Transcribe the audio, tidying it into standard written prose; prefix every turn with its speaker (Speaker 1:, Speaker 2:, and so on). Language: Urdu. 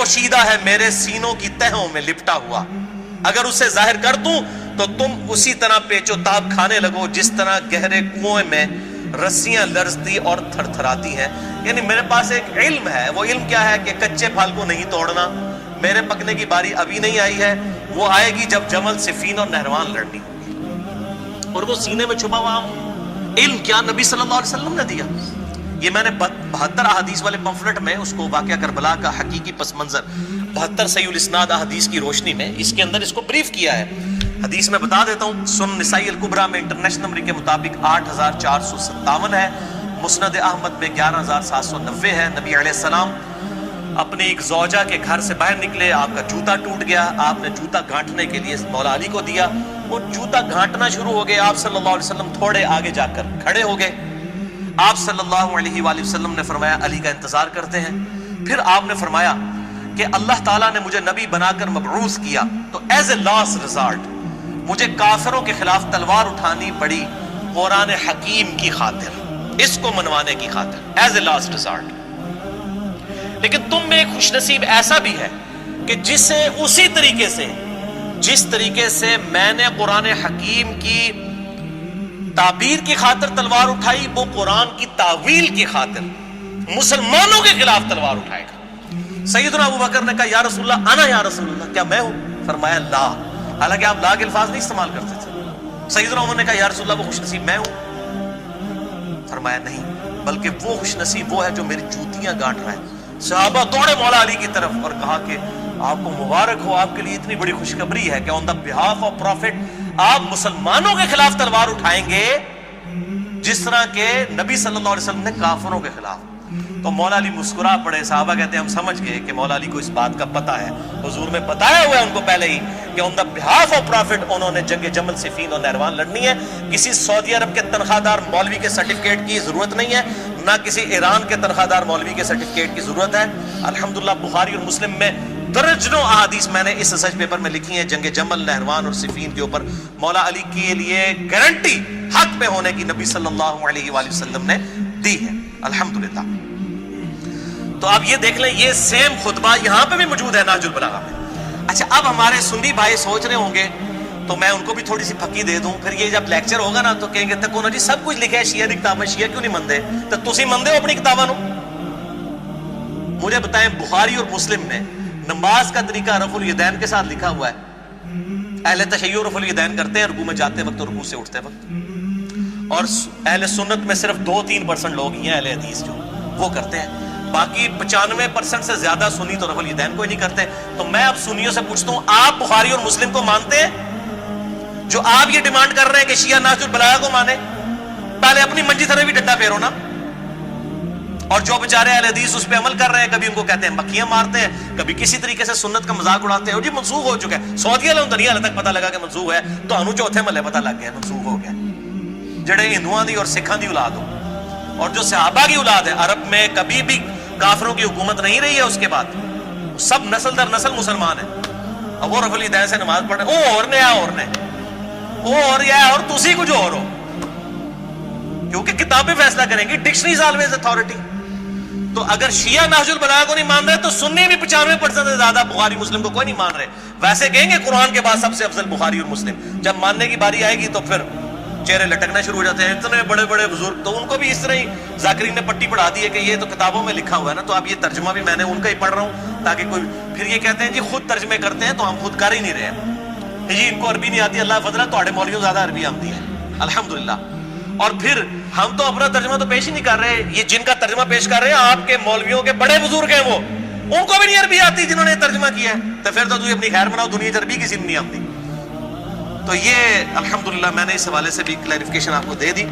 Speaker 1: پوشیدہ ہے میرے سینوں کی تہوں میں لپٹا ہوا، اگر اسے ظاہر کر دوں تو تم اسی طرح پیچ و تاب کھانے لگو جس طرح گہرے کنویں میں رسیاں لرزتی اور تھر تھراتی ہیں۔ یعنی میرے پاس ایک علم ہے، وہ علم کیا ہے کہ کچے پھل کو نہیں توڑنا، میرے پکنے کی باری ابھی نہیں آئی ہے، وہ آئے گی جب جمل صفین اور نہروان لڑنی ہوگی۔ اور وہ سینے میں چھپا ہوا علم کیا نبی صلی اللہ علیہ وسلم نے دیا۔ یہ میں نے 72 احادیث والے پمفلٹ میں اس کو واقعہ کربلا کا حقیقی پس منظر 72 صحیح الاسناد احادیث کی روشنی میں اس کے اندر اس کو بریف کیا ہے۔ حدیث میں بتا دیتا ہوں، سنن نسائی الکبریٰ میں انٹرنیشنل نمبر کے مطابق 8457 ہے، مسند احمد میں 11790 ہے۔ نبی علیہ السلام اپنی ایک زوجہ کے گھر سے باہر نکلے، آپ کا جوتا ٹوٹ گیا، آپ نے جوتا گھانٹنے کے لیے مولا علی کو دیا، وہ جوتا گھانٹنا شروع ہو گئے۔ آپ صلی اللہ علیہ وسلم تھوڑے آگے جا کر کھڑے ہو گئے۔ آپ صلی اللہ علیہ وآلہ وسلم نے فرمایا علی کا انتظار کرتے ہیں۔ پھر آپ نے فرمایا کہ اللہ تعالیٰ نے مجھے نبی بنا کر مبعوث کیا تو ایز اے لاسٹ ریزارٹ مجھے کافروں کے خلاف تلوار اٹھانی پڑی قرآن حکیم کی خاطر، اس کو منوانے کی خاطر، ایز اے لاسٹ ریزارٹ۔ لیکن تم میں ایک خوش نصیب ایسا بھی ہے کہ جسے اسی طریقے سے جس طریقے سے میں نے قرآن حکیم کی تعبیر کی خاطر تلوار اٹھائی، وہ قرآن کی تعویل کی خاطر مسلمانوں کے خلاف تلوار اٹھائے گا۔ سیدنا ابو بکر نے کہا یا رسول اللہ، انا یا رسول اللہ، کیا میں ہوں؟ فرمایا لا، حالانکہ آپ لا کے الفاظ نہیں استعمال کرتے تھے۔ سیدنا عمر نے کہا یا رسول اللہ وہ خوش نصیب میں ہوں؟ فرمایا نہیں، بلکہ وہ خوش نصیب وہ ہے جو میری جوتیاں گانٹ رہا ہے۔ صحابہ دوڑے مولا علی کی طرف اور کہا کہ آپ کو مبارک ہو، آپ کے لیے اتنی بڑی خوشخبری ہے کہ آن دا بہاف آف پروفٹ آپ مسلمانوں کے خلاف تلوار اٹھائیں گے جس طرح کہ نبی صلی اللہ علیہ وسلم نے کافروں کے خلاف۔ تو مولا علی مسکرا پڑے۔ صحابہ کہتے ہیں ہم سمجھ گئے کہ مولا علی کو اس بات کا پتہ ہے، حضور میں بتایا ہوا ہے ان کو پہلے ہی کہ آن دا بہاف آف پروفٹ انہوں نے جنگ جمل صفین اور نہروان لڑنی ہے۔ کسی سعودی عرب کے تنخواہ دار مولوی کے سرٹیفکیٹ کی ضرورت نہیں ہے، نہ کسی ایران کے تنخواہ دار مولوی کے سرٹیفکیٹ کی ضرورت ہے۔ الحمدللہ بخاری اور مسلم میں درجنوں احادیث میں نے اس ریسرچ پیپر میں لکھی ہیں جنگ جمل، نہروان اور صفین کے اوپر مولا علی کے لیے گارنٹی حق پہ ہونے کی نبی صلی اللہ علیہ وآلہ وسلم نے دی ہے الحمدللہ۔ تو آپ یہ دیکھ لیں، یہ سیم خطبہ یہاں پہ بھی موجود ہے نہج البلاغہ میں۔ اچھا، اب ہمارے سنی بھائی سوچ رہے ہوں گے تو میں ان کو بھی تھوڑی سی پھکی دے دوں، پھر یہ جب لیکچر ہوگا نا تو کہیں گے تکو نا جی سب کچھ لکھا ہے شیعہ دی کتابیں، شیعہ کیوں نہیں مندے؟ تو تسی مندے ہو اپنی کتاباں نو؟ مجھے بتائیں بخاری اور مسلم میں نماز کا طریقہ رفع الیدین کے ساتھ لکھا ہوا ہے۔ اہل تشیع رفع الیدین کرتے ہیں رکوع میں جاتے وقت اور رکوع سے اٹھتے وقت، اور اہل سنت میں صرف 2-3% لوگ ہی ہیں اہل حدیث جو وہ کرتے ہیں، باقی 95% سے زیادہ سنی تو رفع الیدین کوئی نہیں کرتے۔ تو میں اب سنیوں سے پوچھتا ہوں آپ بخاری اور مسلم کو مانتے ہیں جو آپ یہ ڈیمانڈ کر رہے ہیں کہ شیعہ نہج البلاغہ کو مانے؟ پہلے اپنی منجی طرح بھی ڈنڈا پھیرو نا۔ اور جو بیچارے اہل حدیث اس پہ عمل کر رہے ہیں، کبھی ان کو کہتے ہیں مکھیاں مارتے ہیں، کبھی کسی طریقے سے سنت کا مذاق اڑاتے ہیں، اور جی منسوخ ہو چکا ہے، سعودی والوں دنیا تک پتہ لگا کہ منسوخ ہے، تو انو چوتھے محلے پتہ لگ گیا منسوخ ہو گیا۔ جڑے ہندوؤں دی اور سکھاں دی اولاد ہو اور جو صحابہ کی اولاد ہے، عرب میں کبھی بھی کافروں کی حکومت نہیں رہی ہے، اس کے بعد سب نسل در نسل مسلمان ہیں، اب وہ رفع الیدین سے نماز پڑھ رہے او اور نے اور نے وہ اور یا اور تسی کچھ اور ہو، کیونکہ کتابیں فیصلہ کریں گی، ڈکشنریز آلویز اتھارٹی۔ تو اگر شیعہ نہج البلاغہ کو نہیں مان رہے تو سنی بھی 95% سے زیادہ بخاری مسلم کو کوئی نہیں مان رہے۔ ویسے کہیں گے قرآن کے بعد سب سے افضل بخاری اور مسلم، جب ماننے کی باری آئے گی تو پھر چہرے لٹکنا شروع ہو جاتے ہیں، اتنے بڑے بڑے بزرگ، تو ان کو بھی اس طرح ہی ذاکرین نے پٹی پڑھا دی ہے کہ یہ تو کتابوں میں لکھا ہوا ہے نا، تو اب یہ ترجمہ بھی میں نے ان کا ہی پڑھ رہا ہوں تاکہ کوئی پھر یہ کہتے ہیں جی خود ترجمے کرتے ہیں تو ہم خود کر ہی نہیں رہے ہیں جی، ان کو عربی نہیں آتی، اللہ فضلہ تواڈے مولویوں زیادہ عربی آتی ہے الحمدللہ۔ اور پھر ہم تو اپنا ترجمہ تو پیش ہی نہیں کر رہے، یہ جن کا ترجمہ پیش کر رہے ہیں آپ کے مولویوں کے بڑے بزرگ ہیں، وہ ان کو بھی نہیں عربی آتی جنہوں نے ترجمہ کیا ہے، تو پھر تو تجھے اپنی خیر بناؤ، دنیا عربی کسی میں نہیں آتی۔ تو یہ الحمدللہ میں نے اس حوالے سے بھی کلیریفیکیشن آپ کو دے دی۔